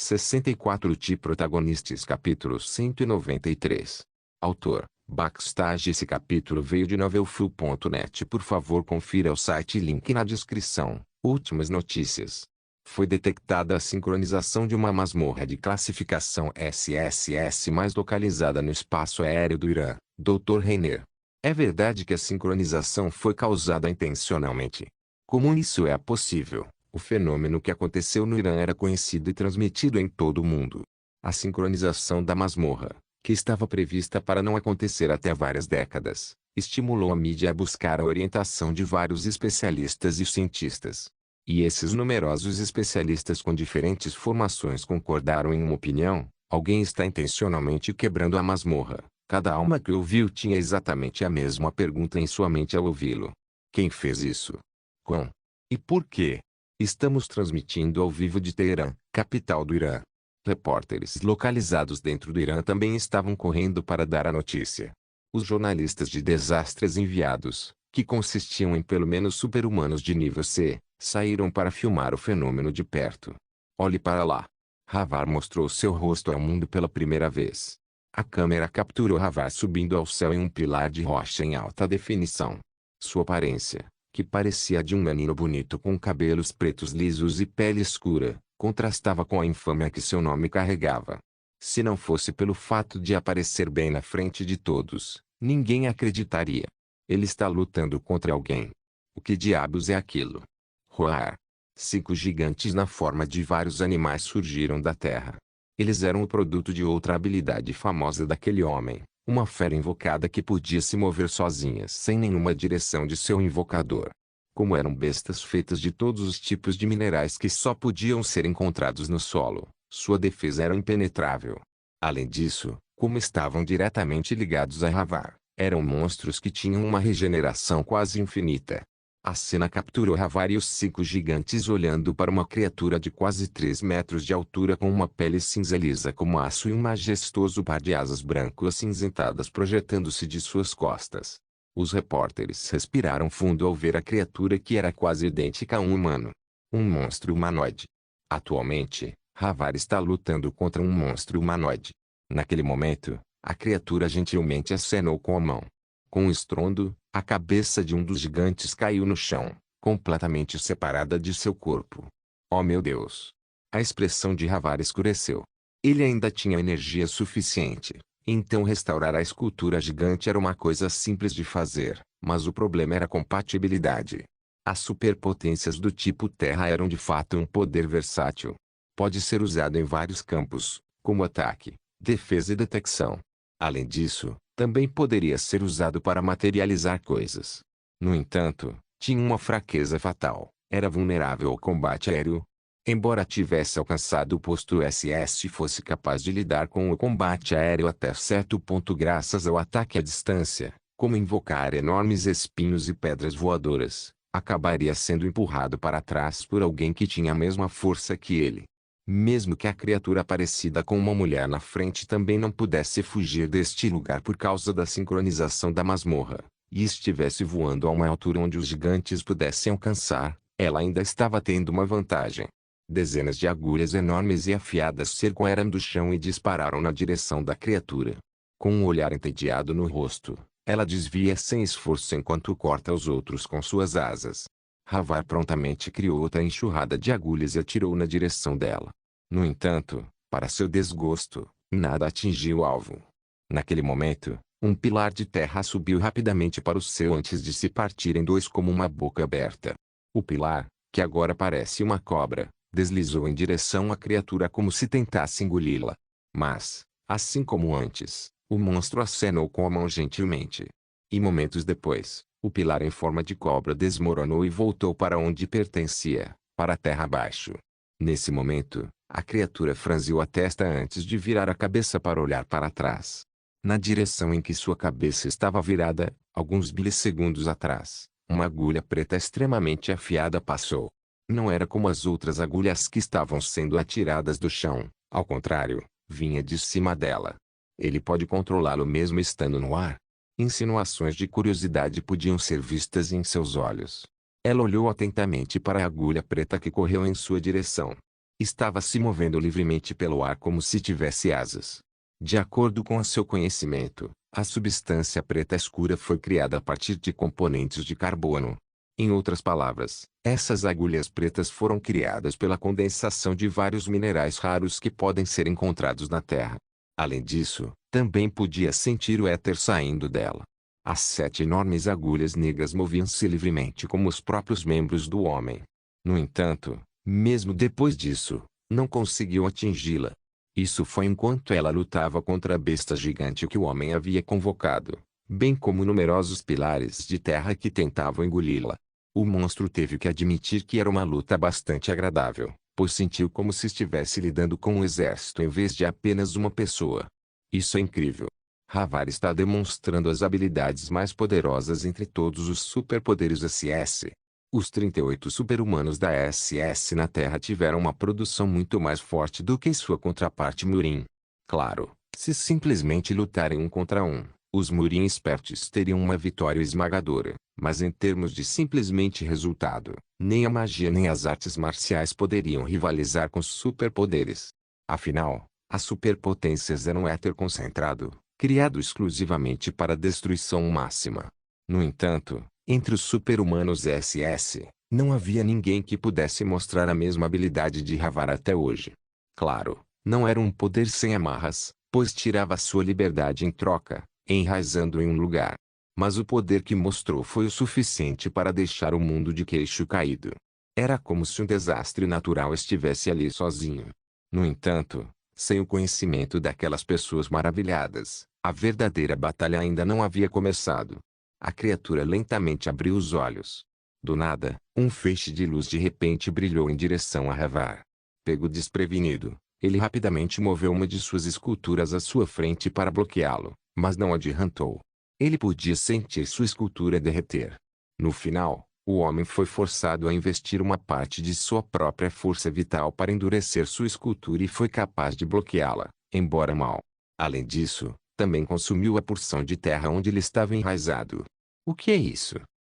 64 T Protagonistas Capítulo 193. Autor, Backstage. Esse capítulo veio de novelfull.net. Por favor, confira o site, link na descrição. Últimas notícias. Foi detectada a sincronização de uma masmorra de classificação SSS mais localizada no espaço aéreo do Irã, Dr. Reiner. É verdade que a sincronização foi causada intencionalmente? Como isso é possível? O fenômeno que aconteceu no Irã era conhecido e transmitido em todo o mundo. A sincronização da masmorra, que estava prevista para não acontecer até várias décadas, estimulou a mídia a buscar a orientação de vários especialistas e cientistas. E esses numerosos especialistas com diferentes formações concordaram em uma opinião: alguém está intencionalmente quebrando a masmorra. Cada alma que ouviu tinha exatamente a mesma pergunta em sua mente ao ouvi-lo: quem fez isso? Como? E por quê? Estamos transmitindo ao vivo de Teherã, capital do Irã. Repórteres localizados dentro do Irã também estavam correndo para dar a notícia. Os jornalistas de desastres enviados, que consistiam em pelo menos super-humanos de nível C, saíram para filmar o fenômeno de perto. Olhe para lá. Havar mostrou seu rosto ao mundo pela primeira vez. A câmera capturou Havar subindo ao céu em um pilar de rocha em alta definição. Sua aparência, que parecia de um menino bonito com cabelos pretos lisos e pele escura, contrastava com a infâmia que seu nome carregava. Se não fosse pelo fato de aparecer bem na frente de todos, ninguém acreditaria. Ele está lutando contra alguém. O que diabos é aquilo? Roar! 5 gigantes na forma de vários animais surgiram da terra. Eles eram o produto de outra habilidade famosa daquele homem. Uma fera invocada que podia se mover sozinha sem nenhuma direção de seu invocador. Como eram bestas feitas de todos os tipos de minerais que só podiam ser encontrados no solo, sua defesa era impenetrável. Além disso, como estavam diretamente ligados a Havar, eram monstros que tinham uma regeneração quase infinita. A cena capturou Havar e os 5 gigantes olhando para uma criatura de quase 3 metros de altura com uma pele cinza lisa como aço e um majestoso par de asas branco-acinzentadas projetando-se de suas costas. Os repórteres respiraram fundo ao ver a criatura que era quase idêntica a um humano. Um monstro humanoide. Atualmente, Havar está lutando contra um monstro humanoide. Naquele momento, a criatura gentilmente acenou com a mão. Com um estrondo, a cabeça de um dos gigantes caiu no chão, completamente separada de seu corpo. Oh meu Deus! A expressão de Havar escureceu. Ele ainda tinha energia suficiente, então restaurar a escultura gigante era uma coisa simples de fazer, mas o problema era a compatibilidade. As superpotências do tipo Terra eram de fato um poder versátil. Pode ser usado em vários campos, como ataque, defesa e detecção. Além disso, também poderia ser usado para materializar coisas. No entanto, tinha uma fraqueza fatal: era vulnerável ao combate aéreo. Embora tivesse alcançado o posto SS e fosse capaz de lidar com o combate aéreo até certo ponto graças ao ataque à distância, como invocar enormes espinhos e pedras voadoras, acabaria sendo empurrado para trás por alguém que tinha a mesma força que ele. Mesmo que a criatura parecida com uma mulher na frente também não pudesse fugir deste lugar por causa da sincronização da masmorra, e estivesse voando a uma altura onde os gigantes pudessem alcançar, ela ainda estava tendo uma vantagem. Dezenas de agulhas enormes e afiadas cercaram do chão e dispararam na direção da criatura. Com um olhar entediado no rosto, ela desvia sem esforço enquanto corta os outros com suas asas. Havar prontamente criou outra enxurrada de agulhas e atirou na direção dela. No entanto, para seu desgosto, nada atingiu o alvo. Naquele momento, um pilar de terra subiu rapidamente para o céu antes de se partir em dois como uma boca aberta. O pilar, que agora parece uma cobra, deslizou em direção à criatura como se tentasse engoli-la. Mas, assim como antes, o monstro acenou com a mão gentilmente. E momentos depois, o pilar em forma de cobra desmoronou e voltou para onde pertencia, para a terra abaixo. Nesse momento, a criatura franziu a testa antes de virar a cabeça para olhar para trás. Na direção em que sua cabeça estava virada, alguns milissegundos atrás, uma agulha preta extremamente afiada passou. Não era como as outras agulhas que estavam sendo atiradas do chão, ao contrário, vinha de cima dela. Ele pode controlá-lo mesmo estando no ar? Insinuações de curiosidade podiam ser vistas em seus olhos. Ela olhou atentamente para a agulha preta que correu em sua direção. Estava se movendo livremente pelo ar como se tivesse asas. De acordo com seu conhecimento, a substância preta escura foi criada a partir de componentes de carbono. Em outras palavras, essas agulhas pretas foram criadas pela condensação de vários minerais raros que podem ser encontrados na Terra. Além disso, também podia sentir o éter saindo dela. As 7 enormes agulhas negras moviam-se livremente como os próprios membros do homem. No entanto, mesmo depois disso, não conseguiu atingi-la. Isso foi enquanto ela lutava contra a besta gigante que o homem havia convocado, bem como numerosos pilares de terra que tentavam engoli-la. O monstro teve que admitir que era uma luta bastante agradável, pois sentiu como se estivesse lidando com um exército em vez de apenas uma pessoa. Isso é incrível. Havar está demonstrando as habilidades mais poderosas entre todos os superpoderes SS. Os 38 super-humanos da SS na Terra tiveram uma produção muito mais forte do que sua contraparte Murin. Claro, se simplesmente lutarem um contra um, os Murin espertos teriam uma vitória esmagadora, mas em termos de simplesmente resultado, nem a magia nem as artes marciais poderiam rivalizar com os superpoderes. Afinal, as superpotências eram éter concentrado, criado exclusivamente para destruição máxima. No entanto, entre os super-humanos SS, não havia ninguém que pudesse mostrar a mesma habilidade de Havar até hoje. Claro, não era um poder sem amarras, pois tirava sua liberdade em troca, enraizando em um lugar. Mas o poder que mostrou foi o suficiente para deixar o mundo de queixo caído. Era como se um desastre natural estivesse ali sozinho. No entanto, sem o conhecimento daquelas pessoas maravilhadas, a verdadeira batalha ainda não havia começado. A criatura lentamente abriu os olhos. Do nada, um feixe de luz de repente brilhou em direção a Havar. Pego desprevenido, ele rapidamente moveu uma de suas esculturas à sua frente para bloqueá-lo, mas não adiantou. Ele podia sentir sua escultura derreter. No final, o homem foi forçado a investir uma parte de sua própria força vital para endurecer sua escultura e foi capaz de bloqueá-la, embora mal. Além disso, também consumiu a porção de terra onde ele estava enraizado. O que é isso?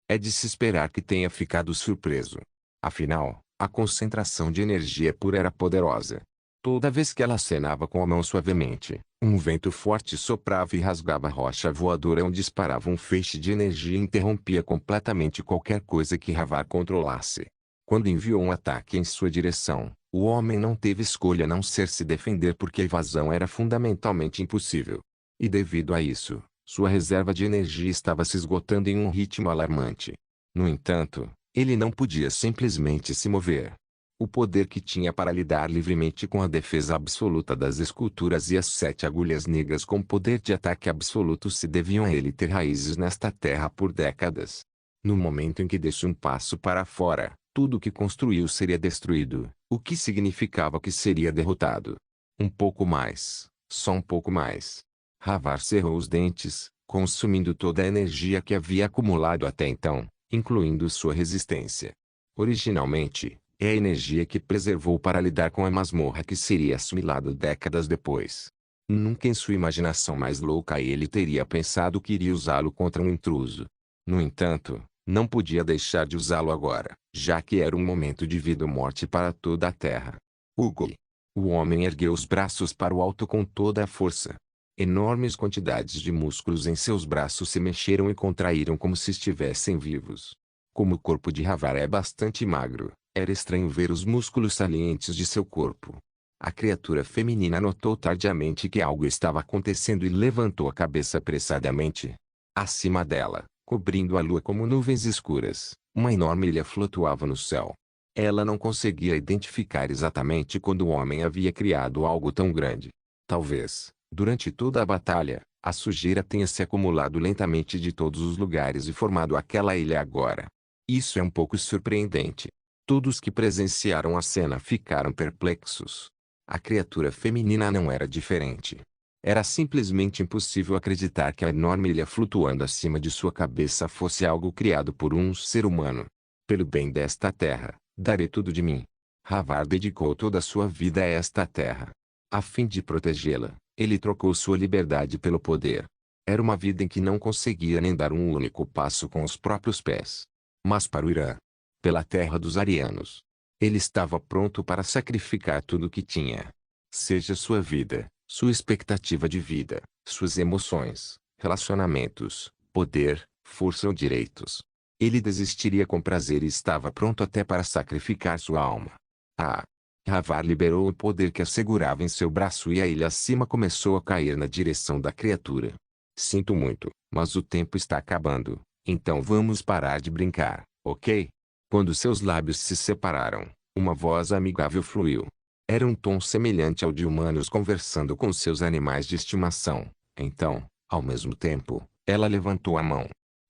É de se esperar que tenha ficado surpreso. Afinal, a concentração de energia pura era poderosa. Toda vez que ela acenava com a mão suavemente, um vento forte soprava e rasgava a rocha voadora onde disparava um feixe de energia e interrompia completamente qualquer coisa que Havar controlasse. Quando enviou um ataque em sua direção, o homem não teve escolha a não ser se defender porque a evasão era fundamentalmente impossível. E devido a isso, sua reserva de energia estava se esgotando em um ritmo alarmante. No entanto, ele não podia simplesmente se mover. O poder que tinha para lidar livremente com a defesa absoluta das esculturas e as 7 agulhas negras com poder de ataque absoluto se deviam a ele ter raízes nesta terra por décadas. No momento em que desse um passo para fora, tudo o que construiu seria destruído, o que significava que seria derrotado. Um pouco mais, só um pouco mais. Havar cerrou os dentes, consumindo toda a energia que havia acumulado até então, incluindo sua resistência. Originalmente, é a energia que preservou para lidar com a masmorra que seria assimilada décadas depois. Nunca em sua imaginação mais louca ele teria pensado que iria usá-lo contra um intruso. No entanto, não podia deixar de usá-lo agora, já que era um momento de vida ou morte para toda a Terra. Hugo. O homem ergueu os braços para o alto com toda a força. Enormes quantidades de músculos em seus braços se mexeram e contraíram como se estivessem vivos. Como o corpo de Havar é bastante magro, era estranho ver os músculos salientes de seu corpo. A criatura feminina notou tardiamente que algo estava acontecendo e levantou a cabeça apressadamente. Acima dela, cobrindo a lua como nuvens escuras, uma enorme ilha flutuava no céu. Ela não conseguia identificar exatamente quando o homem havia criado algo tão grande. Talvez, durante toda a batalha, a sujeira tenha se acumulado lentamente de todos os lugares e formado aquela ilha agora. Isso é um pouco surpreendente. Todos que presenciaram a cena ficaram perplexos. A criatura feminina não era diferente. Era simplesmente impossível acreditar que a enorme ilha flutuando acima de sua cabeça fosse algo criado por um ser humano. Pelo bem desta terra, darei tudo de mim. Havar dedicou toda a sua vida a esta terra. A fim de protegê-la, ele trocou sua liberdade pelo poder. Era uma vida em que não conseguia nem dar um único passo com os próprios pés. Mas para o Irã, pela terra dos arianos, Ele estava pronto para sacrificar tudo o que tinha. Seja sua vida, sua expectativa de vida, suas emoções, relacionamentos, poder, força ou direitos. Ele desistiria com prazer e estava pronto até para sacrificar sua alma. Ah! Havar liberou o poder que a segurava em seu braço e a ilha acima começou a cair na direção da criatura. Sinto muito, mas o tempo está acabando, então vamos parar de brincar, ok? Quando seus lábios se separaram, uma voz amigável fluiu. Era um tom semelhante ao de humanos conversando com seus animais de estimação. Então, ao mesmo tempo, ela levantou a mão.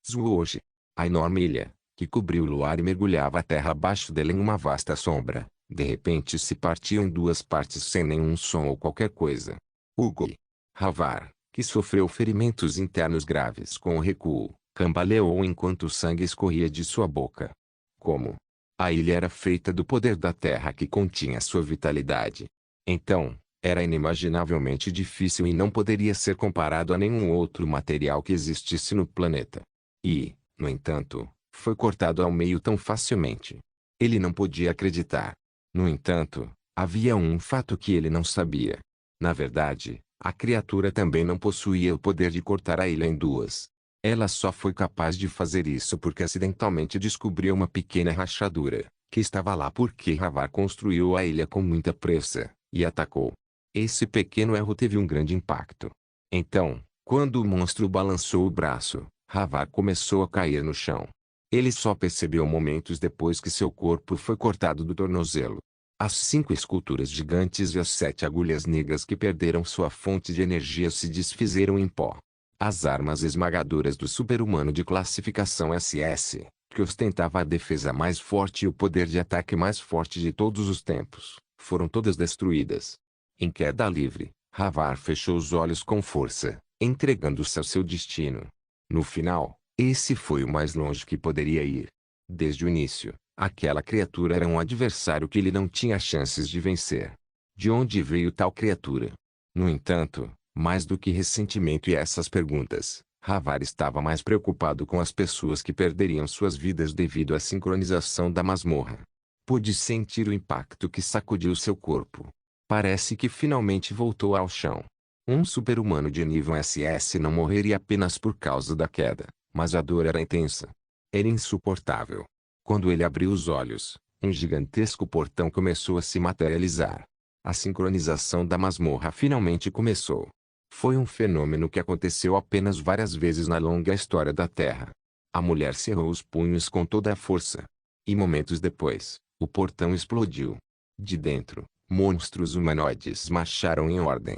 Zuoji. A enorme ilha, que cobriu o luar e mergulhava a terra abaixo dele em uma vasta sombra, de repente se partiu em duas partes sem nenhum som ou qualquer coisa. Hugo. Havar, que sofreu ferimentos internos graves com o recuo, cambaleou enquanto o sangue escorria de sua boca. Como? A ilha era feita do poder da terra que continha sua vitalidade. Então, era inimaginavelmente difícil e não poderia ser comparado a nenhum outro material que existisse no planeta. E, no entanto, foi cortado ao meio tão facilmente. Ele não podia acreditar. No entanto, havia um fato que ele não sabia. Na verdade, a criatura também não possuía o poder de cortar a ilha em duas. Ela só foi capaz de fazer isso porque acidentalmente descobriu uma pequena rachadura, que estava lá porque Havar construiu a ilha com muita pressa, e atacou. Esse pequeno erro teve um grande impacto. Então, quando o monstro balançou o braço, Havar começou a cair no chão. Ele só percebeu momentos depois que seu corpo foi cortado do tornozelo. As 5 esculturas gigantes e as 7 agulhas negras que perderam sua fonte de energia se desfizeram em pó. As armas esmagadoras do super-humano de classificação SS, que ostentava a defesa mais forte e o poder de ataque mais forte de todos os tempos, foram todas destruídas. Em queda livre, Havar fechou os olhos com força, entregando-se ao seu destino. No final, esse foi o mais longe que poderia ir. Desde o início, aquela criatura era um adversário que ele não tinha chances de vencer. De onde veio tal criatura? No entanto, mais do que ressentimento e essas perguntas, Havar estava mais preocupado com as pessoas que perderiam suas vidas devido à sincronização da masmorra. Pôde sentir o impacto que sacudiu seu corpo. Parece que finalmente voltou ao chão. Um super-humano de nível SS não morreria apenas por causa da queda, mas a dor era intensa. Era insuportável. Quando ele abriu os olhos, um gigantesco portão começou a se materializar. A sincronização da masmorra finalmente começou. Foi um fenômeno que aconteceu apenas várias vezes na longa história da Terra. A mulher cerrou os punhos com toda a força. E momentos depois, o portão explodiu. De dentro, monstros humanoides marcharam em ordem.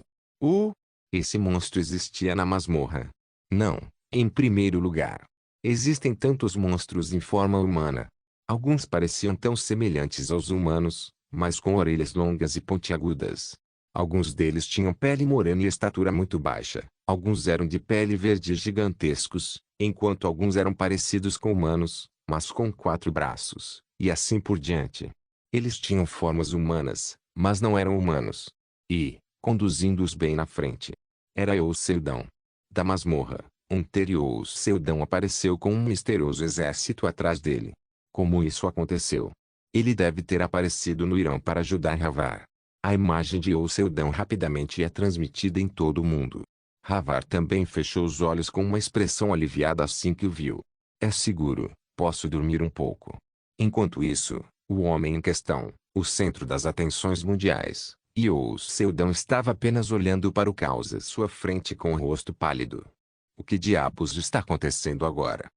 Esse monstro existia na masmorra. Não, em primeiro lugar. Existem tantos monstros em forma humana. Alguns pareciam tão semelhantes aos humanos, mas com orelhas longas e pontiagudas. Alguns deles tinham pele morena e estatura muito baixa. Alguns eram de pele verde gigantescos, enquanto alguns eram parecidos com humanos, mas com 4 braços, e assim por diante. Eles tinham formas humanas, mas não eram humanos. E, conduzindo-os bem na frente, era Eoseldão. Da masmorra, um Eoseldão apareceu com um misterioso exército atrás dele. Como isso aconteceu? Ele deve ter aparecido no Irã para ajudar Havar. A imagem de Eoseldão rapidamente é transmitida em todo o mundo. Havar também fechou os olhos com uma expressão aliviada assim que o viu. É seguro, posso dormir um pouco. Enquanto isso, o homem em questão, o centro das atenções mundiais, Eoseldão estava apenas olhando para o caos à sua frente com o rosto pálido. O que diabos está acontecendo agora?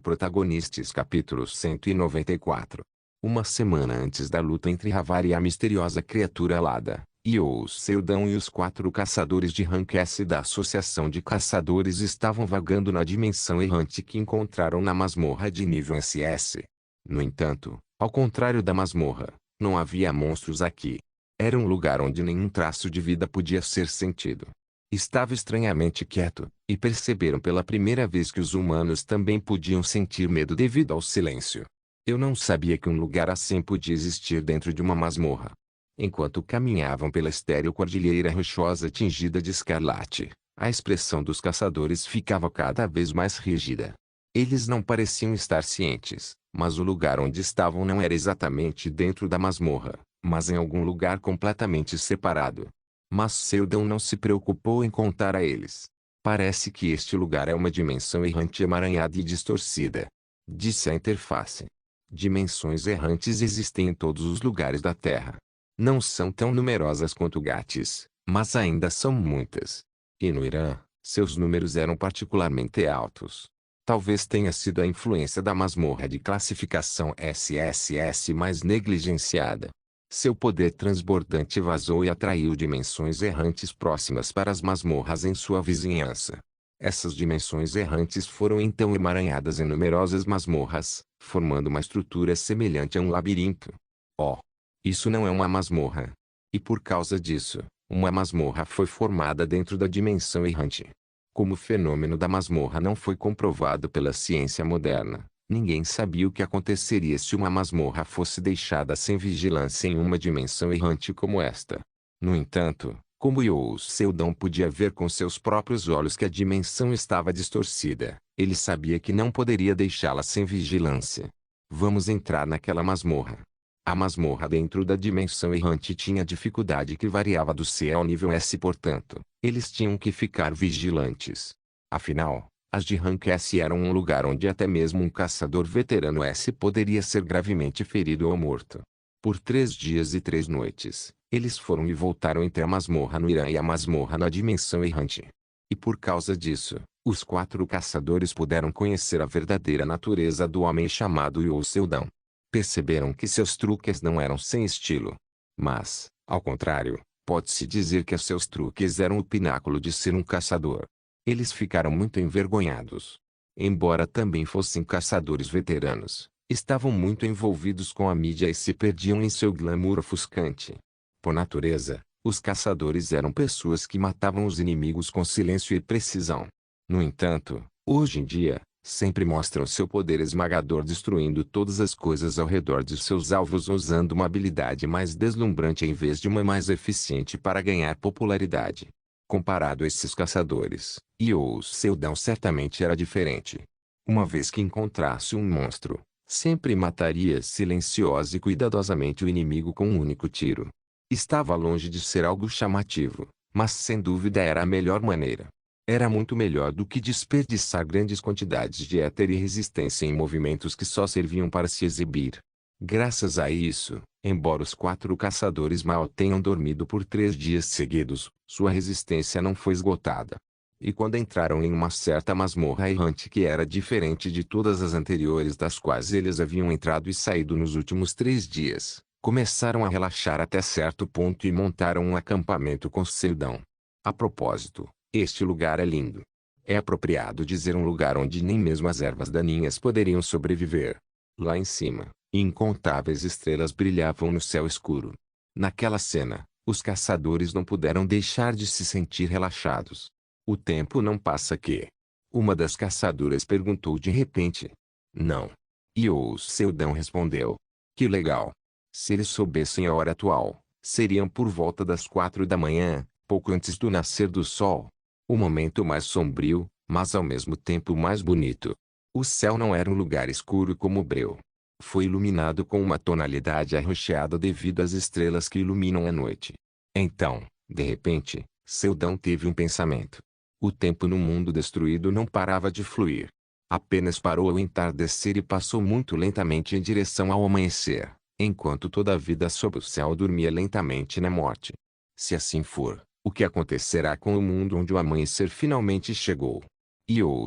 Protagonistas capítulo 194. Uma semana antes da luta entre Havar e a misteriosa criatura alada, Eoseldão e os 4 caçadores de rank S da Associação de Caçadores estavam vagando na dimensão errante que encontraram na masmorra de nível SS. No entanto, ao contrário da masmorra, não havia monstros aqui. Era um lugar onde nenhum traço de vida podia ser sentido. Estava estranhamente quieto, e perceberam pela primeira vez que os humanos também podiam sentir medo devido ao silêncio. Eu não sabia que um lugar assim podia existir dentro de uma masmorra. Enquanto caminhavam pela estéril cordilheira rochosa tingida de escarlate, a expressão dos caçadores ficava cada vez mais rígida. Eles não pareciam estar cientes, Mas o lugar onde estavam não era exatamente dentro da masmorra, mas em algum lugar completamente separado. Mas Seldon não se preocupou em contar a eles. Parece que este lugar é uma dimensão errante emaranhada e distorcida, disse a interface. Dimensões errantes existem em todos os lugares da Terra. Não são tão numerosas quanto Gates, mas ainda são muitas. E no Irã, seus números eram particularmente altos. Talvez tenha sido a influência da masmorra de classificação SSS mais negligenciada. Seu poder transbordante vazou e atraiu dimensões errantes próximas para as masmorras em sua vizinhança. Essas dimensões errantes foram então emaranhadas em numerosas masmorras, formando uma estrutura semelhante a um labirinto. Oh! Isso não é uma masmorra. E por causa disso, uma masmorra foi formada dentro da dimensão errante. Como o fenômeno da masmorra não foi comprovado pela ciência moderna, ninguém sabia o que aconteceria se uma masmorra fosse deixada sem vigilância em uma dimensão errante como esta. No entanto, como Seldon podia ver com seus próprios olhos que a dimensão estava distorcida, ele sabia que não poderia deixá-la sem vigilância. Vamos entrar naquela masmorra. A masmorra dentro da dimensão errante tinha dificuldade que variava do C ao nível S, portanto, eles tinham que ficar vigilantes. Afinal, as de rank S eram um lugar onde até mesmo um caçador veterano S poderia ser gravemente ferido ou morto. Por 3 dias e 3 noites, eles foram e voltaram entre a masmorra no Irã e a masmorra na dimensão errante. E por causa disso, os 4 caçadores puderam conhecer a verdadeira natureza do homem chamado Seldon. Perceberam que seus truques não eram sem estilo. Mas, ao contrário, pode-se dizer que seus truques eram o pináculo de ser um caçador. Eles ficaram muito envergonhados. Embora também fossem caçadores veteranos, estavam muito envolvidos com a mídia e se perdiam em seu glamour ofuscante. Por natureza, os caçadores eram pessoas que matavam os inimigos com silêncio e precisão. No entanto, hoje em dia, sempre mostram seu poder esmagador destruindo todas as coisas ao redor de seus alvos usando uma habilidade mais deslumbrante em vez de uma mais eficiente para ganhar popularidade. Comparado a esses caçadores, Seldon certamente era diferente. Uma vez que encontrasse um monstro, sempre mataria silenciosa e cuidadosamente o inimigo com um único tiro. Estava longe de ser algo chamativo, mas sem dúvida era a melhor maneira. Era muito melhor do que desperdiçar grandes quantidades de éter e resistência em movimentos que só serviam para se exibir. Graças a isso, embora os 4 caçadores mal tenham dormido por 3 dias seguidos, sua resistência não foi esgotada. E quando entraram em uma certa masmorra errante que era diferente de todas as anteriores das quais eles haviam entrado e saído nos últimos 3 dias, começaram a relaxar até certo ponto e montaram um acampamento com Seldon. A propósito, este lugar é lindo. É apropriado dizer um lugar onde nem mesmo as ervas daninhas poderiam sobreviver. Lá em cima, incontáveis estrelas brilhavam no céu escuro. Naquela cena, os caçadores não puderam deixar de se sentir relaxados. O tempo não passa que? Uma das caçadoras perguntou de repente. Não. E Seldon respondeu. Que legal. Se eles soubessem a hora atual, seriam por volta das 4 da manhã, pouco antes do nascer do sol. O momento mais sombrio, mas ao mesmo tempo mais bonito. O céu não era um lugar escuro como breu. Foi iluminado com uma tonalidade arroxeada devido às estrelas que iluminam a noite. Então, de repente, Seldon teve um pensamento. O tempo no mundo destruído não parava de fluir. Apenas parou ao entardecer e passou muito lentamente em direção ao amanhecer, enquanto toda a vida sob o céu dormia lentamente na morte. Se assim for, o que acontecerá com o mundo onde o amanhecer finalmente chegou?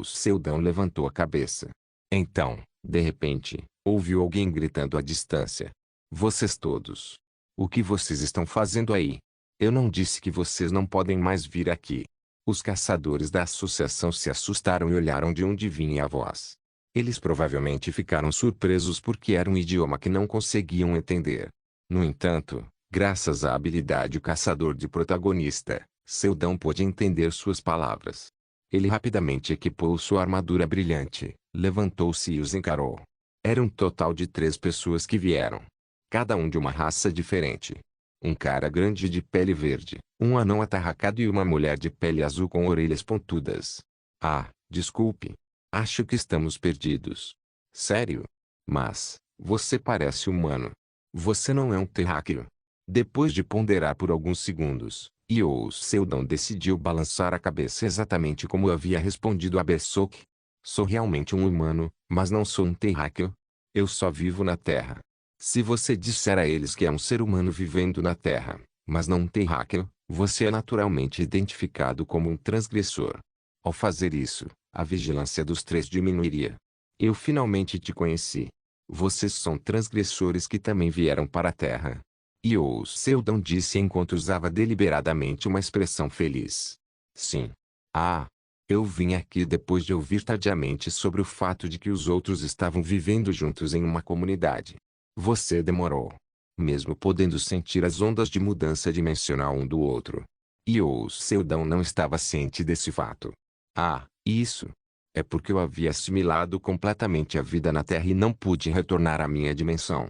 Seldon levantou a cabeça. Então, de repente, ouviu alguém gritando à distância. Vocês todos. O que vocês estão fazendo aí? Eu não disse que vocês não podem mais vir aqui. Os caçadores da associação se assustaram e olharam de onde vinha a voz. Eles provavelmente ficaram surpresos porque era um idioma que não conseguiam entender. No entanto, graças à habilidade do caçador de protagonista, Seldon pôde entender suas palavras. Ele rapidamente equipou sua armadura brilhante, levantou-se e os encarou. Era um total de 3 pessoas que vieram. Cada um de uma raça diferente. Um cara grande de pele verde, um anão atarracado e uma mulher de pele azul com orelhas pontudas. Ah, desculpe. Acho que estamos perdidos. Sério? Mas, você parece humano. Você não é um terráqueo. Depois de ponderar por alguns segundos, Io Seldon decidiu balançar a cabeça exatamente como havia respondido a Bersoque. Sou realmente um humano, mas não sou um terráqueo. Eu só vivo na Terra. Se você disser a eles que é um ser humano vivendo na Terra, mas não um terráqueo, você é naturalmente identificado como um transgressor. Ao fazer isso, a vigilância dos três diminuiria. Eu finalmente te conheci. Vocês são transgressores que também vieram para a Terra. Io Seldon disse enquanto usava deliberadamente uma expressão feliz. Sim. Ah. Eu vim aqui depois de ouvir tardiamente sobre o fato de que os outros estavam vivendo juntos em uma comunidade. Você demorou. Mesmo podendo sentir as ondas de mudança dimensional um do outro. Io Seldon não estava ciente desse fato. Ah, isso. É porque eu havia assimilado completamente a vida na Terra e não pude retornar à minha dimensão.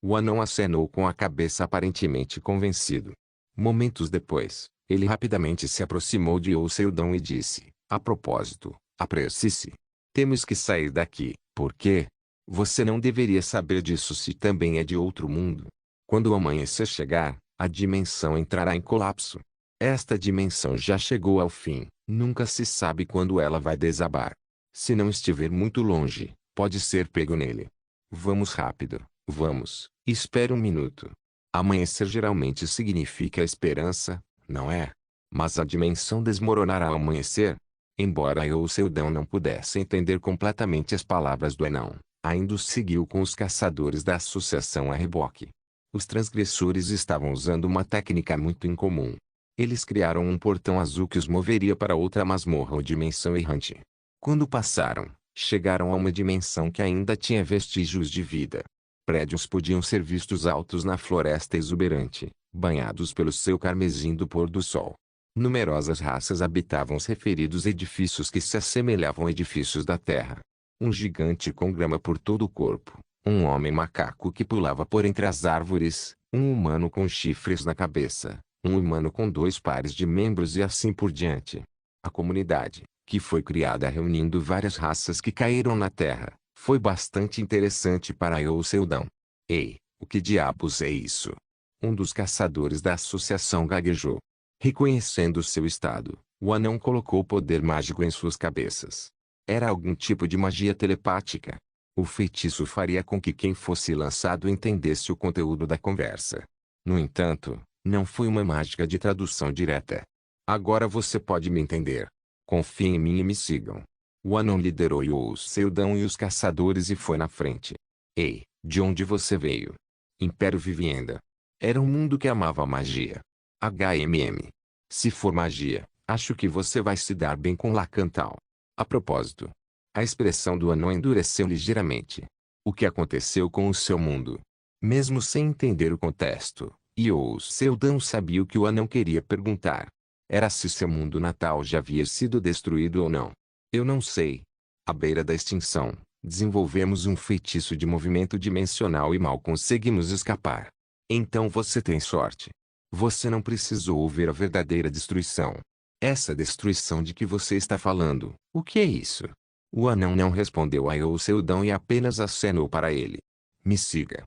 O anão acenou com a cabeça aparentemente convencido. Momentos depois, ele rapidamente se aproximou de Seldon e disse, a propósito, apresse-se. Temos que sair daqui. Por quê? Você não deveria saber disso se também é de outro mundo. Quando o amanhecer chegar, a dimensão entrará em colapso. Esta dimensão já chegou ao fim, nunca se sabe quando ela vai desabar. Se não estiver muito longe, pode ser pego nele. Vamos rápido, vamos, espere um minuto. Amanhecer geralmente significa esperança, não é? Mas a dimensão desmoronará ao amanhecer. Embora Seldon não pudesse entender completamente as palavras do anão, ainda seguiu com os caçadores da associação a reboque. Os transgressores estavam usando uma técnica muito incomum. Eles criaram um portão azul que os moveria para outra masmorra ou dimensão errante. Quando passaram, chegaram a uma dimensão que ainda tinha vestígios de vida. Prédios podiam ser vistos altos na floresta exuberante, banhados pelo seu carmesim do pôr do sol. Numerosas raças habitavam os referidos edifícios que se assemelhavam a edifícios da terra. Um gigante com grama por todo o corpo, um homem macaco que pulava por entre as árvores, um humano com chifres na cabeça, um humano com 2 pares de membros e assim por diante. A comunidade, que foi criada reunindo várias raças que caíram na Terra, foi bastante interessante para Seldon. Ei, o que diabos é isso? Um dos caçadores da associação gaguejou. Reconhecendo seu estado, o anão colocou o poder mágico em suas cabeças. Era algum tipo de magia telepática. O feitiço faria com que quem fosse lançado entendesse o conteúdo da conversa. No entanto, não foi uma mágica de tradução direta. Agora você pode me entender. Confiem em mim e me sigam. O anão liderou Seldon e os caçadores e foi na frente. Ei, de onde você veio? Império Vivienda. Era um mundo que amava a magia. Se for magia, acho que você vai se dar bem com Lacantal. A propósito. A expressão do anão endureceu ligeiramente. O que aconteceu com o seu mundo? Mesmo sem entender o contexto, Seldon sabia o que o anão queria perguntar. Era se seu mundo natal já havia sido destruído ou não. Eu não sei. À beira da extinção, desenvolvemos um feitiço de movimento dimensional e mal conseguimos escapar. Então você tem sorte. Você não precisou ver a verdadeira destruição. Essa destruição de que você está falando, o que é isso? O anão não respondeu a Seldon e apenas acenou para ele. Me siga.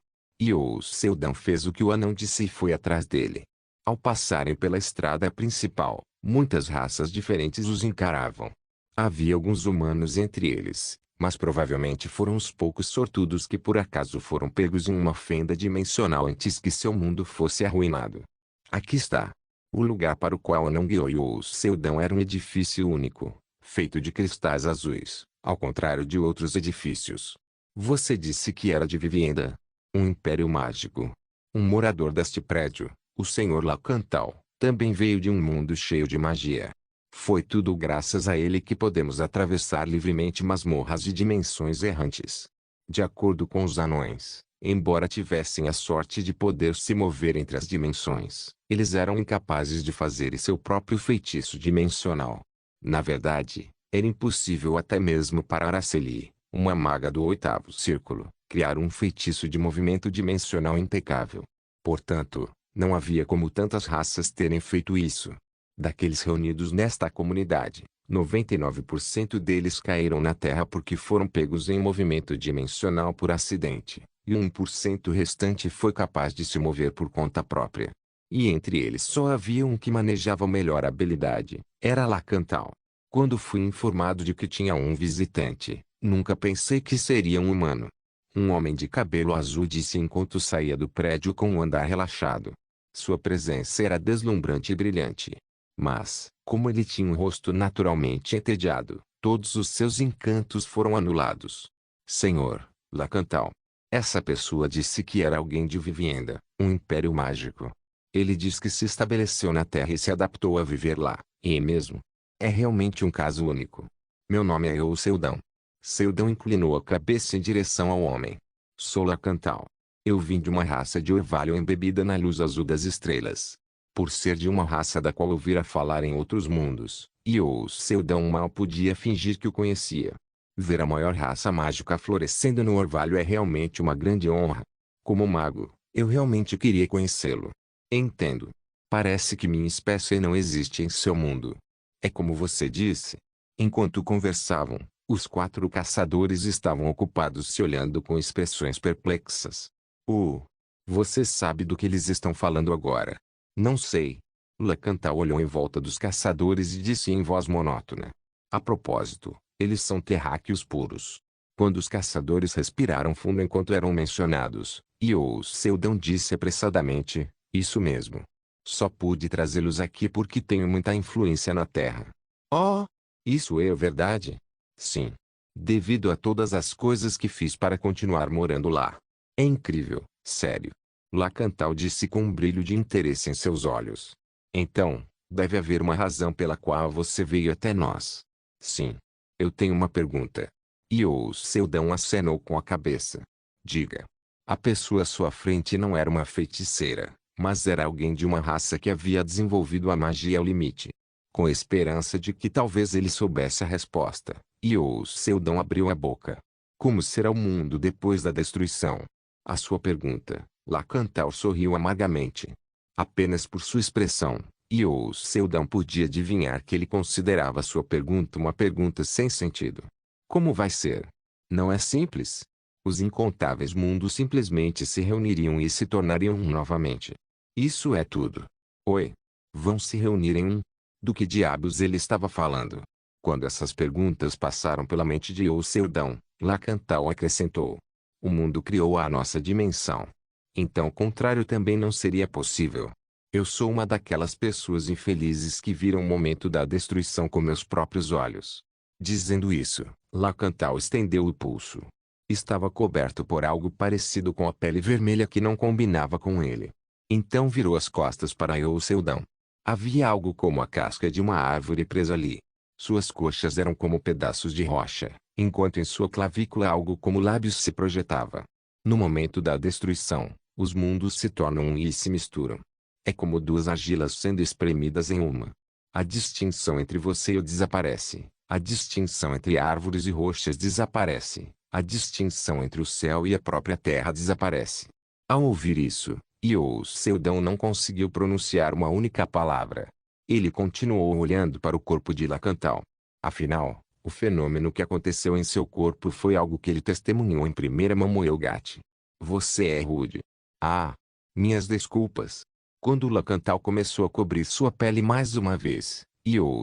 Seldon fez o que o anão disse e foi atrás dele. Ao passarem pela estrada principal, muitas raças diferentes os encaravam. Havia alguns humanos entre eles, mas provavelmente foram os poucos sortudos que por acaso foram pegos em uma fenda dimensional antes que seu mundo fosse arruinado. Aqui está. O lugar para o qual o anão guiou Seldon era um edifício único, feito de cristais azuis, ao contrário de outros edifícios. Você disse que era de Vivienda. Um império mágico. Um morador deste prédio, o Sr. Lacantal, também veio de um mundo cheio de magia. Foi tudo graças a ele que podemos atravessar livremente masmorras de dimensões errantes. De acordo com os anões, embora tivessem a sorte de poder se mover entre as dimensões, eles eram incapazes de fazer seu próprio feitiço dimensional. Na verdade, era impossível até mesmo para Araceli, uma maga do 8º círculo, criar um feitiço de movimento dimensional impecável. Portanto, não havia como tantas raças terem feito isso. Daqueles reunidos nesta comunidade, 99% deles caíram na Terra porque foram pegos em movimento dimensional por acidente, e 1% restante foi capaz de se mover por conta própria. E entre eles só havia um que manejava melhor a habilidade, era Lacantal. Quando fui informado de que tinha um visitante, nunca pensei que seria um humano. Um homem de cabelo azul disse enquanto saía do prédio com um andar relaxado. Sua presença era deslumbrante e brilhante. Mas, como ele tinha um rosto naturalmente entediado, todos os seus encantos foram anulados. Senhor, Lacantal. Essa pessoa disse que era alguém de Vivienda, um império mágico. Ele diz que se estabeleceu na Terra e se adaptou a viver lá, e mesmo. É realmente um caso único. Meu nome é Eu Seldão. Seldão inclinou a cabeça em direção ao homem. Sou Lacantal. Eu vim de uma raça de orvalho embebida na luz azul das estrelas. Por ser de uma raça da qual ouvira falar em outros mundos, Eu Seldão mal podia fingir que o conhecia. Ver a maior raça mágica florescendo no orvalho é realmente uma grande honra. Como mago, eu realmente queria conhecê-lo. Entendo. Parece que minha espécie não existe em seu mundo. É como você disse. Enquanto conversavam, os 4 caçadores estavam ocupados se olhando com expressões perplexas. Você sabe do que eles estão falando agora? Não sei. Lacantal olhou em volta dos caçadores e disse em voz monótona. A propósito, eles são terráqueos puros. Quando os caçadores respiraram fundo enquanto eram mencionados, Seldão disse apressadamente, isso mesmo. Só pude trazê-los aqui porque tenho muita influência na Terra. Oh, isso é verdade? Sim. Devido a todas as coisas que fiz para continuar morando lá. É incrível, sério. Lacantal disse com um brilho de interesse em seus olhos. Então, deve haver uma razão pela qual você veio até nós. Sim. Eu tenho uma pergunta. Seldão acenou com a cabeça. Diga. A pessoa à sua frente não era uma feiticeira, mas era alguém de uma raça que havia desenvolvido a magia ao limite. Com a esperança de que talvez ele soubesse a resposta, Seldão abriu a boca. Como será o mundo depois da destruição? A sua pergunta, Lacantal sorriu amargamente. Apenas por sua expressão, Seldão podia adivinhar que ele considerava sua pergunta uma pergunta sem sentido. Como vai ser? Não é simples. Os incontáveis mundos simplesmente se reuniriam e se tornariam um novamente. Isso é tudo. Oi. Vão se reunir em um? Do que diabos ele estava falando? Quando essas perguntas passaram pela mente de Seldão, Lacantal acrescentou. O mundo criou a nossa dimensão. Então o contrário também não seria possível. Eu sou uma daquelas pessoas infelizes que viram o momento da destruição com meus próprios olhos. Dizendo isso, Lacantal estendeu o pulso. Estava coberto por algo parecido com a pele vermelha que não combinava com ele. Então virou as costas para Seldão. Havia algo como a casca de uma árvore presa ali. Suas coxas eram como pedaços de rocha, enquanto em sua clavícula algo como lábios se projetava. No momento da destruição, os mundos se tornam um e se misturam. É como 2 argilas sendo espremidas em uma. A distinção entre você e eu desaparece. A distinção entre árvores e rochas desaparece. A distinção entre o céu e a própria terra desaparece. Ao ouvir isso, Seldão não conseguiu pronunciar uma única palavra. Ele continuou olhando para o corpo de Lacantal. Afinal, o fenômeno que aconteceu em seu corpo foi algo que ele testemunhou em primeira mão. Moelgat. Você é rude. Ah! Minhas desculpas. Quando Lacantal começou a cobrir sua pele mais uma vez,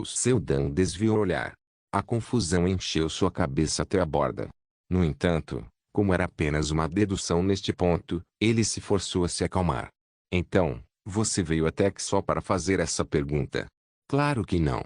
Seldão desviou o olhar. A confusão encheu sua cabeça até a borda. No entanto, como era apenas uma dedução neste ponto, ele se forçou a se acalmar. Então, você veio até aqui só para fazer essa pergunta? Claro que não.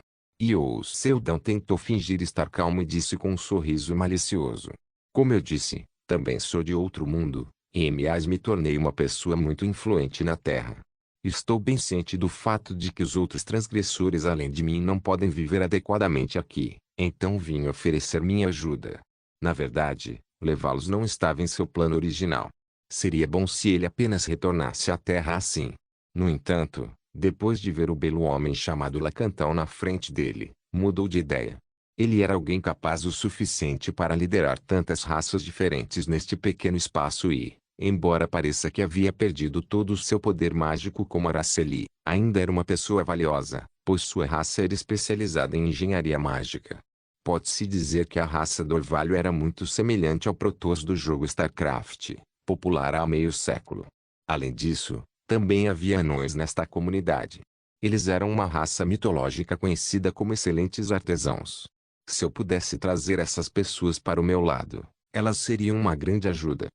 Seldão tentou fingir estar calmo e disse com um sorriso malicioso. Como eu disse, também sou de outro mundo, e me tornei uma pessoa muito influente na Terra. Estou bem ciente do fato de que os outros transgressores além de mim não podem viver adequadamente aqui, então vim oferecer minha ajuda. Na verdade, levá-los não estava em seu plano original. Seria bom se ele apenas retornasse à Terra assim. No entanto, depois de ver o belo homem chamado Lacantal na frente dele, mudou de ideia. Ele era alguém capaz o suficiente para liderar tantas raças diferentes neste pequeno espaço e, embora pareça que havia perdido todo o seu poder mágico como Araceli, ainda era uma pessoa valiosa, pois sua raça era especializada em engenharia mágica. Pode-se dizer que a raça do Orvalho era muito semelhante ao Protoss do jogo StarCraft, popular há meio século. Além disso, também havia anões nesta comunidade. Eles eram uma raça mitológica conhecida como excelentes artesãos. Se eu pudesse trazer essas pessoas para o meu lado, elas seriam uma grande ajuda.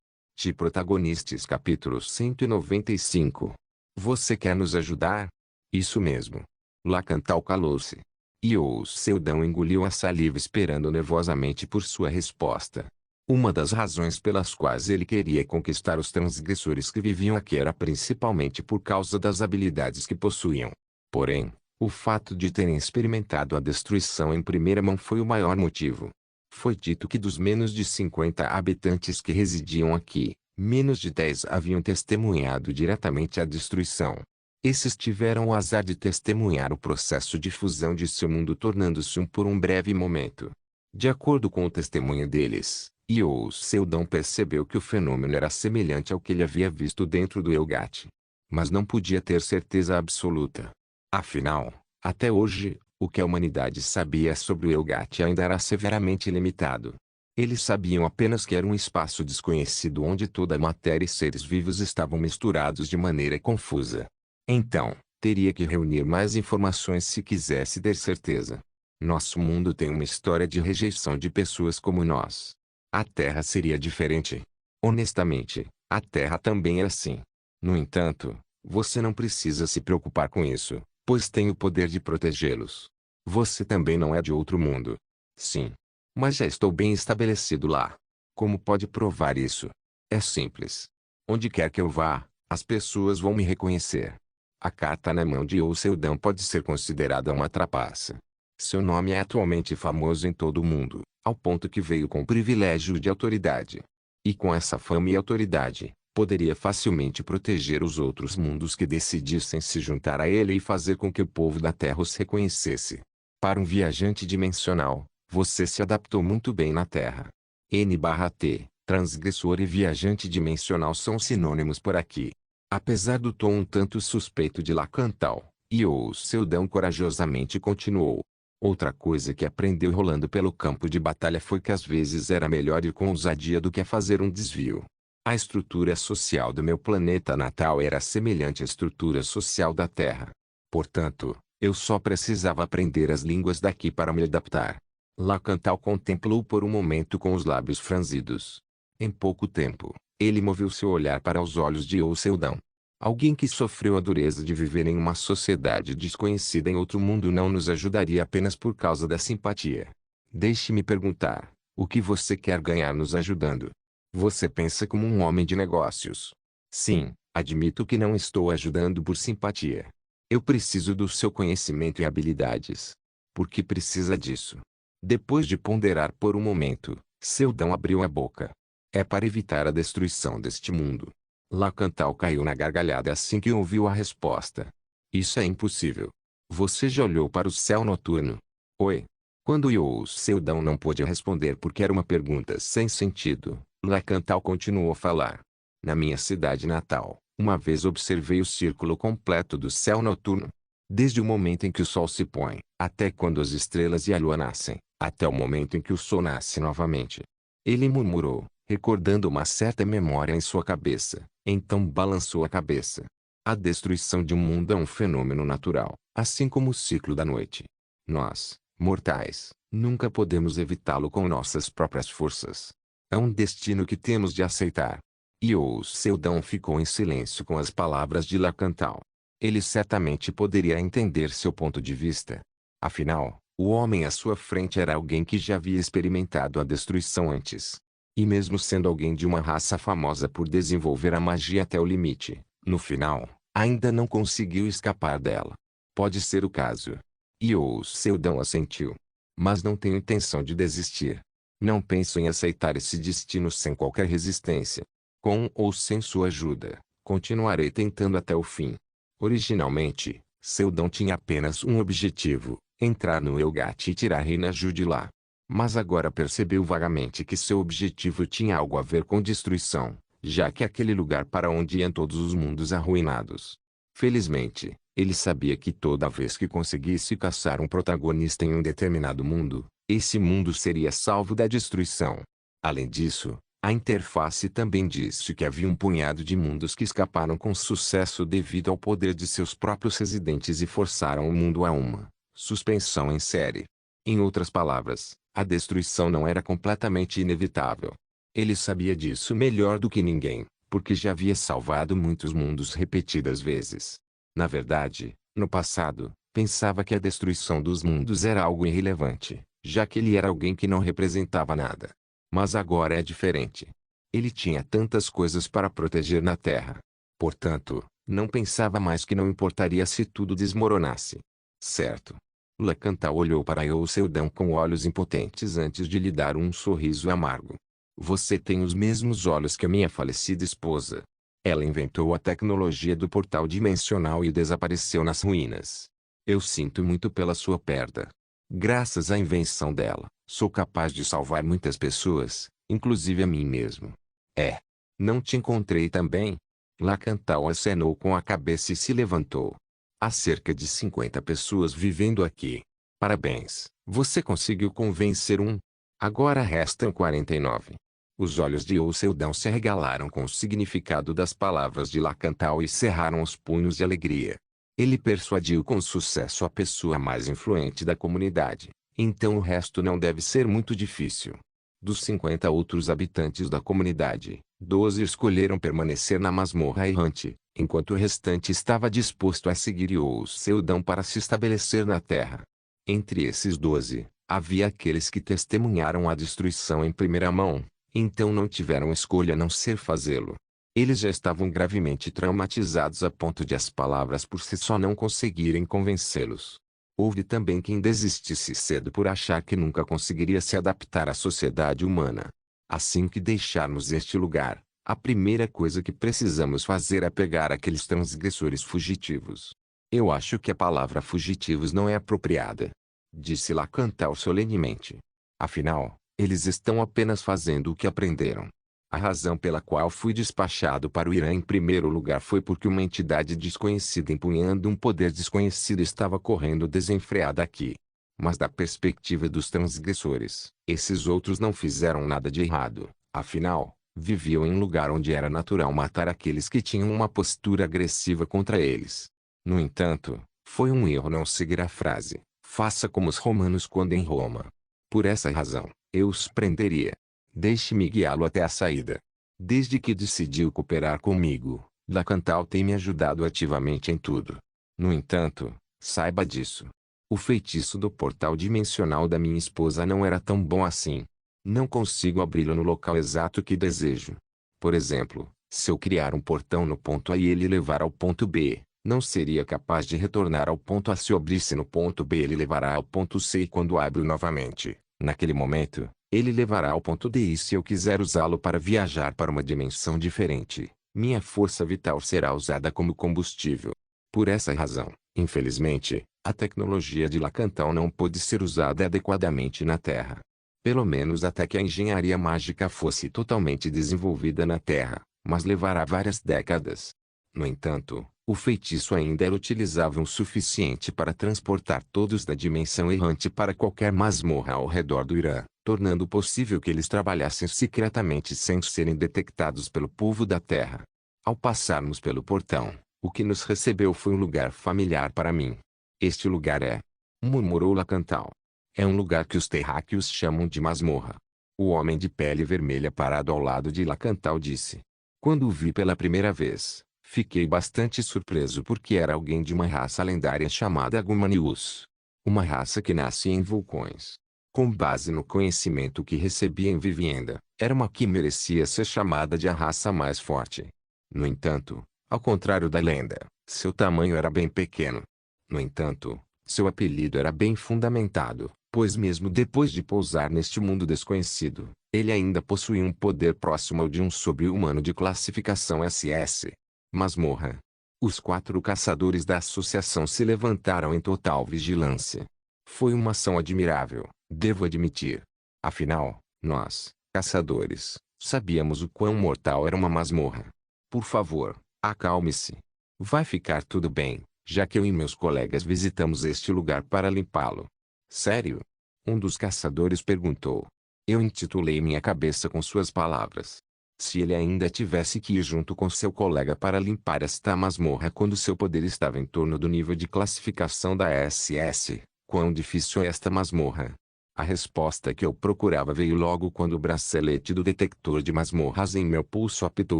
Protagonistas capítulo 195. Você quer nos ajudar? Isso mesmo. Lacantal calou-se. E o Seldão engoliu a saliva esperando nervosamente por sua resposta. Uma das razões pelas quais ele queria conquistar os transgressores que viviam aqui era principalmente por causa das habilidades que possuíam. Porém, o fato de terem experimentado a destruição em primeira mão foi o maior motivo. Foi dito que dos menos de 50 habitantes que residiam aqui, menos de 10 haviam testemunhado diretamente a destruição. Esses tiveram o azar de testemunhar o processo de fusão de seu mundo tornando-se um por um breve momento. De acordo com o testemunho deles, o Seldão percebeu que o fenômeno era semelhante ao que ele havia visto dentro do Elgat. Mas não podia ter certeza absoluta. Afinal, até hoje, o que a humanidade sabia sobre o Elgat ainda era severamente limitado. Eles sabiam apenas que era um espaço desconhecido onde toda a matéria e seres vivos estavam misturados de maneira confusa. Então, teria que reunir mais informações se quisesse ter certeza. Nosso mundo tem uma história de rejeição de pessoas como nós. A Terra seria diferente. Honestamente, a Terra também é assim. No entanto, você não precisa se preocupar com isso, pois tem o poder de protegê-los. Você também não é de outro mundo. Sim. Mas já estou bem estabelecido lá. Como pode provar isso? É simples. Onde quer que eu vá, as pessoas vão me reconhecer. A carta na mão de Seldão pode ser considerada uma trapaça. Seu nome é atualmente famoso em todo o mundo, ao ponto que veio com privilégio de autoridade. E com essa fama e autoridade, poderia facilmente proteger os outros mundos que decidissem se juntar a ele e fazer com que o povo da Terra os reconhecesse. Para um viajante dimensional, você se adaptou muito bem na Terra. N/T, transgressor e viajante dimensional são sinônimos por aqui. Apesar do tom um tanto suspeito de Lacantal, o Seldão corajosamente continuou. Outra coisa que aprendeu rolando pelo campo de batalha foi que às vezes era melhor ir com ousadia do que fazer um desvio. A estrutura social do meu planeta natal era semelhante à estrutura social da Terra. Portanto, eu só precisava aprender as línguas daqui para me adaptar. Lacantal contemplou por um momento com os lábios franzidos. Em pouco tempo, ele moveu seu olhar para os olhos de Seldão. Alguém que sofreu a dureza de viver em uma sociedade desconhecida em outro mundo não nos ajudaria apenas por causa da simpatia. Deixe-me perguntar, o que você quer ganhar nos ajudando? Você pensa como um homem de negócios. Sim, admito que não estou ajudando por simpatia. Eu preciso do seu conhecimento e habilidades. Por que precisa disso? Depois de ponderar por um momento, Seldão abriu a boca. É para evitar a destruição deste mundo. Lacantal caiu na gargalhada assim que ouviu a resposta. Isso é impossível. Você já olhou para o céu noturno? Oi. Quando Seldão não pôde responder porque era uma pergunta sem sentido, Lacantal continuou a falar. Na minha cidade natal, uma vez observei o círculo completo do céu noturno. Desde o momento em que o sol se põe, até quando as estrelas e a lua nascem, até o momento em que o sol nasce novamente. Ele murmurou, recordando uma certa memória em sua cabeça, então balançou a cabeça. A destruição de um mundo é um fenômeno natural, assim como o ciclo da noite. Nós, mortais, nunca podemos evitá-lo com nossas próprias forças. É um destino que temos de aceitar. E Seldão ficou em silêncio com as palavras de Lacantal. Ele certamente poderia entender seu ponto de vista. Afinal, o homem à sua frente era alguém que já havia experimentado a destruição antes. E mesmo sendo alguém de uma raça famosa por desenvolver a magia até o limite, no final, ainda não conseguiu escapar dela. Pode ser o caso. E Seldão assentiu. Mas não tenho intenção de desistir. Não penso em aceitar esse destino sem qualquer resistência. Com ou sem sua ajuda, continuarei tentando até o fim. Originalmente, Seldão tinha apenas um objetivo, entrar no Elgat e tirar Reina Ju de lá. Mas agora percebeu vagamente que seu objetivo tinha algo a ver com destruição, já que aquele lugar para onde iam todos os mundos arruinados. Felizmente, ele sabia que toda vez que conseguisse caçar um protagonista em um determinado mundo, esse mundo seria salvo da destruição. Além disso, a interface também disse que havia um punhado de mundos que escaparam com sucesso devido ao poder de seus próprios residentes e forçaram o mundo a uma suspensão em série. Em outras palavras, a destruição não era completamente inevitável. Ele sabia disso melhor do que ninguém, porque já havia salvado muitos mundos repetidas vezes. Na verdade, no passado, pensava que a destruição dos mundos era algo irrelevante, já que ele era alguém que não representava nada. Mas agora é diferente. Ele tinha tantas coisas para proteger na Terra. Portanto, não pensava mais que não importaria se tudo desmoronasse. Certo. Lacantal olhou para Eusseldão com olhos impotentes antes de lhe dar um sorriso amargo. Você tem os mesmos olhos que a minha falecida esposa. Ela inventou a tecnologia do portal dimensional e desapareceu nas ruínas. Eu sinto muito pela sua perda. Graças à invenção dela, sou capaz de salvar muitas pessoas, inclusive a mim mesmo. É. Não te encontrei também? Lacantal acenou com a cabeça e se levantou. Há cerca de 50 pessoas vivendo aqui. Parabéns, você conseguiu convencer um. Agora restam 49. Os olhos de Eusseldão se arregalaram com o significado das palavras de Lacantal e cerraram os punhos de alegria. Ele persuadiu com sucesso a pessoa mais influente da comunidade, então o resto não deve ser muito difícil. Dos 50 outros habitantes da comunidade, 12 escolheram permanecer na masmorra errante, enquanto o restante estava disposto a seguir Eusseldão para se estabelecer na Terra. Entre esses 12, havia aqueles que testemunharam a destruição em primeira mão, então não tiveram escolha a não ser fazê-lo. Eles já estavam gravemente traumatizados a ponto de as palavras por si só não conseguirem convencê-los. Houve também quem desistisse cedo por achar que nunca conseguiria se adaptar à sociedade humana. Assim que deixarmos este lugar, a primeira coisa que precisamos fazer é pegar aqueles transgressores fugitivos. Eu acho que a palavra fugitivos não é apropriada, disse Lacantal solenemente. Afinal, eles estão apenas fazendo o que aprenderam. A razão pela qual fui despachado para o Irã em primeiro lugar foi porque uma entidade desconhecida empunhando um poder desconhecido estava correndo desenfreada aqui. Mas da perspectiva dos transgressores, esses outros não fizeram nada de errado. Afinal, viviam em um lugar onde era natural matar aqueles que tinham uma postura agressiva contra eles. No entanto, foi um erro não seguir a frase: faça como os romanos quando em Roma. Por essa razão, eu os prenderia. Deixe-me guiá-lo até a saída. Desde que decidiu cooperar comigo, Lacantal tem me ajudado ativamente em tudo. No entanto, saiba disso. O feitiço do portal dimensional da minha esposa não era tão bom assim. Não consigo abri-lo no local exato que desejo. Por exemplo, se eu criar um portão no ponto A e ele levar ao ponto B, não seria capaz de retornar ao ponto A. Se eu abrisse no ponto B, ele levará ao ponto C, e quando abro novamente, naquele momento, ele levará ao ponto D. E se eu quiser usá-lo para viajar para uma dimensão diferente, minha força vital será usada como combustível. Por essa razão, infelizmente, a tecnologia de Lacantal não pôde ser usada adequadamente na Terra. Pelo menos até que a engenharia mágica fosse totalmente desenvolvida na Terra, mas levará várias décadas. No entanto, o feitiço ainda era utilizável o suficiente para transportar todos da dimensão errante para qualquer masmorra ao redor do Irã, tornando possível que eles trabalhassem secretamente sem serem detectados pelo povo da Terra. Ao passarmos pelo portão, o que nos recebeu foi um lugar familiar para mim. Este lugar é, murmurou Lacantal. É um lugar que os terráqueos chamam de masmorra. O homem de pele vermelha parado ao lado de Lacantal disse. Quando o vi pela primeira vez, fiquei bastante surpreso porque era alguém de uma raça lendária chamada Agumanius. Uma raça que nasce em vulcões. Com base no conhecimento que recebia em Vivienda, era uma que merecia ser chamada de a raça mais forte. No entanto, ao contrário da lenda, seu tamanho era bem pequeno. No entanto, seu apelido era bem fundamentado, pois mesmo depois de pousar neste mundo desconhecido, ele ainda possuía um poder próximo ao de um sobre-humano de classificação SS. Masmorra. Os 4 caçadores da associação se levantaram em total vigilância. Foi uma ação admirável, devo admitir. Afinal, nós, caçadores, sabíamos o quão mortal era uma masmorra. Por favor, acalme-se. Vai ficar tudo bem, já que eu e meus colegas visitamos este lugar para limpá-lo. Sério? Um dos caçadores perguntou. Eu intitulei minha cabeça com suas palavras. Se ele ainda tivesse que ir junto com seu colega para limpar esta masmorra quando seu poder estava em torno do nível de classificação da SS, quão difícil é esta masmorra? A resposta que eu procurava veio logo quando o bracelete do detector de masmorras em meu pulso apitou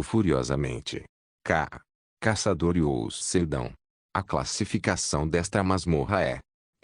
furiosamente. K. Caçador e os Seldão. A classificação desta masmorra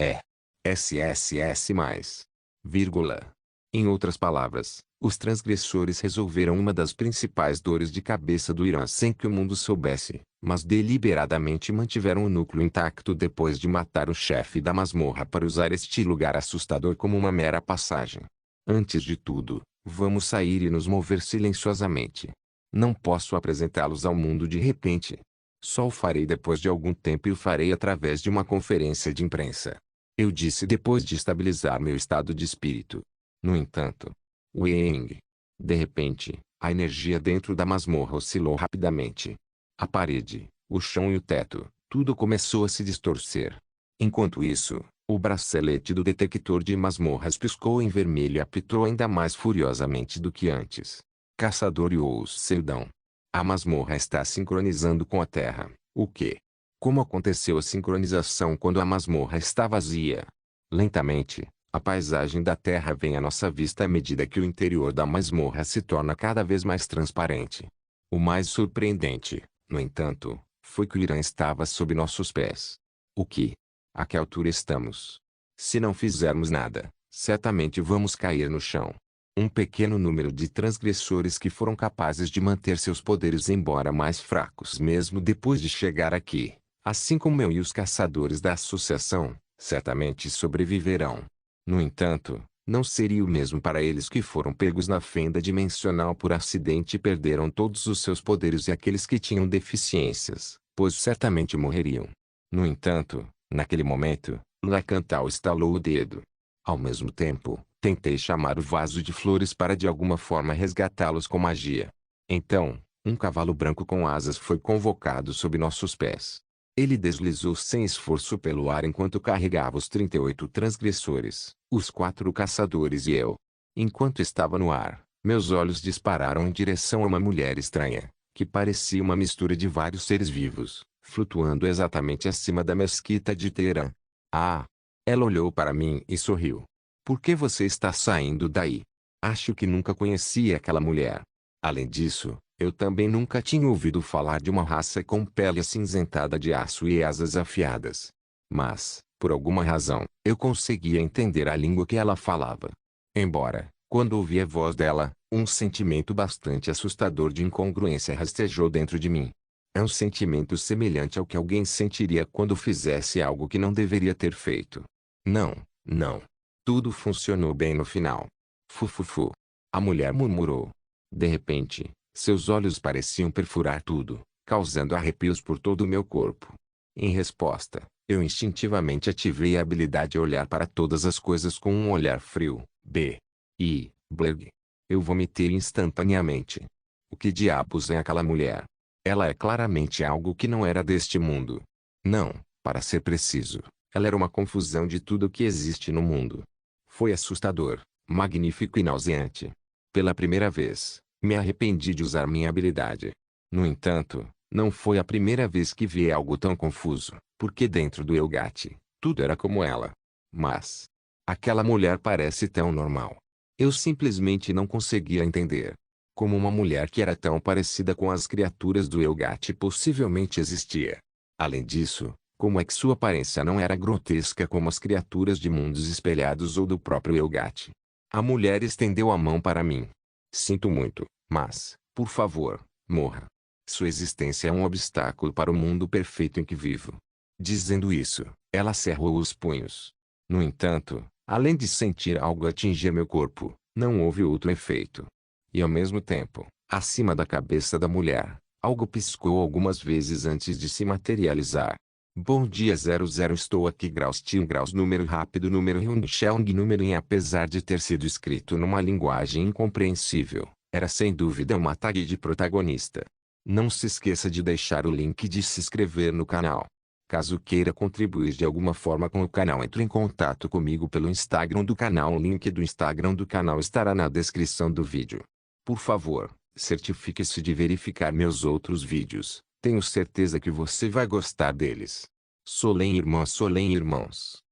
é SSS+, vírgula. Em outras palavras, os transgressores resolveram uma das principais dores de cabeça do Irã sem que o mundo soubesse, mas deliberadamente mantiveram o núcleo intacto depois de matar o chefe da masmorra para usar este lugar assustador como uma mera passagem. Antes de tudo, vamos sair e nos mover silenciosamente. Não posso apresentá-los ao mundo de repente. Só o farei depois de algum tempo e o farei através de uma conferência de imprensa. Eu disse depois de estabilizar meu estado de espírito. No entanto, Weng. De repente, a energia dentro da masmorra oscilou rapidamente. A parede, o chão e o teto, tudo começou a se distorcer. Enquanto isso, o bracelete do detector de masmorras piscou em vermelho e apitou ainda mais furiosamente do que antes. Caçador e os Seldão. A masmorra está sincronizando com a Terra. O quê? Como aconteceu a sincronização quando a masmorra está vazia? Lentamente, a paisagem da Terra vem à nossa vista à medida que o interior da masmorra se torna cada vez mais transparente. O mais surpreendente, no entanto, foi que o Irã estava sob nossos pés. O que? A que altura estamos? Se não fizermos nada, certamente vamos cair no chão. Um pequeno número de transgressores que foram capazes de manter seus poderes embora mais fracos mesmo depois de chegar aqui, assim como eu e os caçadores da associação, certamente sobreviverão. No entanto, não seria o mesmo para eles que foram pegos na fenda dimensional por acidente e perderam todos os seus poderes e aqueles que tinham deficiências, pois certamente morreriam. No entanto, naquele momento, Lacantal estalou o dedo. Ao mesmo tempo, tentei chamar o vaso de flores para de alguma forma resgatá-los com magia. Então, um cavalo branco com asas foi convocado sob nossos pés. Ele deslizou sem esforço pelo ar enquanto carregava os 38 transgressores, os 4 caçadores e eu. Enquanto estava no ar, meus olhos dispararam em direção a uma mulher estranha, que parecia uma mistura de vários seres vivos, flutuando exatamente acima da mesquita de Teherã. Ah! Ela olhou para mim e sorriu. Por que você está saindo daí? Acho que nunca conheci aquela mulher. Além disso, eu também nunca tinha ouvido falar de uma raça com pele acinzentada de aço e asas afiadas. Mas, por alguma razão, eu conseguia entender a língua que ela falava. Embora, quando ouvi a voz dela, um sentimento bastante assustador de incongruência rastejou dentro de mim. É um sentimento semelhante ao que alguém sentiria quando fizesse algo que não deveria ter feito. Não, não. Tudo funcionou bem no final. Fufufu. A mulher murmurou. De repente, seus olhos pareciam perfurar tudo, causando arrepios por todo o meu corpo. Em resposta, eu instintivamente ativei a habilidade de olhar para todas as coisas com um olhar frio. Blerg. Eu vomitei instantaneamente. O que diabos é aquela mulher? Ela é claramente algo que não era deste mundo. Não, para ser preciso, ela era uma confusão de tudo o que existe no mundo. Foi assustador, magnífico e nauseante. Pela primeira vez, me arrependi de usar minha habilidade. No entanto, não foi a primeira vez que vi algo tão confuso, porque dentro do Elgato, tudo era como ela. Mas, aquela mulher parece tão normal. Eu simplesmente não conseguia entender. Como uma mulher que era tão parecida com as criaturas do Elgato possivelmente existia. Além disso, como é que sua aparência não era grotesca como as criaturas de mundos espelhados ou do próprio Elgato? A mulher estendeu a mão para mim. Sinto muito, mas, por favor, morra. Sua existência é um obstáculo para o mundo perfeito em que vivo. Dizendo isso, ela cerrou os punhos. No entanto, além de sentir algo atingir meu corpo, não houve outro efeito. E ao mesmo tempo, acima da cabeça da mulher, algo piscou algumas vezes antes de se materializar. Bom dia 00 estou aqui graus til graus número rápido número Hyuncheong número em apesar de ter sido escrito numa linguagem incompreensível, era sem dúvida uma tag de protagonista. Não se esqueça de deixar o link de se inscrever no canal. Caso queira contribuir de alguma forma com o canal, entre em contato comigo pelo Instagram do canal. O link do Instagram do canal estará na descrição do vídeo. Por favor, certifique-se de verificar meus outros vídeos. Tenho certeza que você vai gostar deles. Solém irmãos.